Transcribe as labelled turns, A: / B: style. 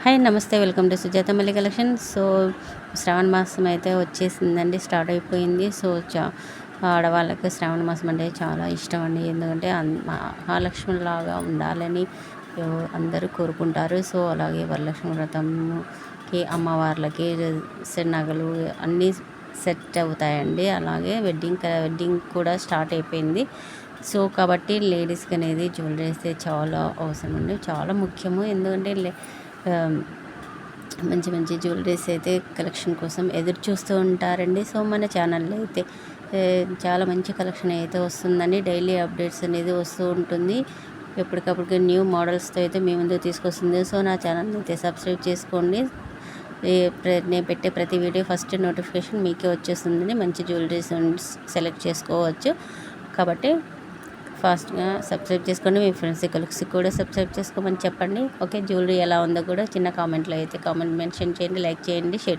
A: Hi నమస్తే, welcome to Sujatha Malli collection. So శ్రావణ మాసం అయితే వచ్చేసిందండి, స్టార్ట్ అయిపోయింది. సో ఆడవాళ్ళకి శ్రావణ మాసం అంటే చాలా ఇష్టం అండి. ఎందుకంటే మహాలక్ష్మిలాగా ఉండాలని అందరూ కోరుకుంటారు. సో అలాగే వరలక్ష్మి వ్రతంకి అమ్మవార్లకి నగలు అన్నీ సెట్ అవుతాయండి. అలాగే వెడ్డింగ్ కూడా స్టార్ట్ అయిపోయింది. సో కాబట్టి లేడీస్కి అనేది జ్యువెలరీ అయితే చాలా అవసరం అండి, చాలా ముఖ్యము. ఎందుకంటే మంచి మంచి జ్యువెలరీస్ అయితే కలెక్షన్ కోసం ఎదురు చూస్తూ ఉంటారండి. సో మన ఛానల్లో అయితే చాలా మంచి కలెక్షన్ అయితే వస్తుందండి. డైలీ అప్డేట్స్ అనేది వస్తూ ఉంటుంది. ఎప్పటికప్పుడు న్యూ మోడల్స్తో అయితే మీ ముందుకు తీసుకొస్తుంది. సో నా ఛానల్ని అయితే సబ్స్క్రైబ్ చేసుకోండి. నేను పెట్టే ప్రతి వీడియో ఫస్ట్ నోటిఫికేషన్ మీకే వచ్చేస్తుందని. మంచి జ్యువెలరీస్ సెలెక్ట్ చేసుకోవచ్చు కాబట్టి ఫాస్ట్గా సబ్స్క్రైబ్ చేసుకోండి. మీ ఫ్రెండ్స్ కొలిక్స్కి కూడా సబ్స్క్రైబ్ చేసుకోమని చెప్పండి. ఓకే, జ్యువెలరీ ఎలా ఉందో కూడా చిన్న కామెంట్లో అయితే కామెంట్ మెన్షన్ చేయండి, లైక్ చేయండి, షేర్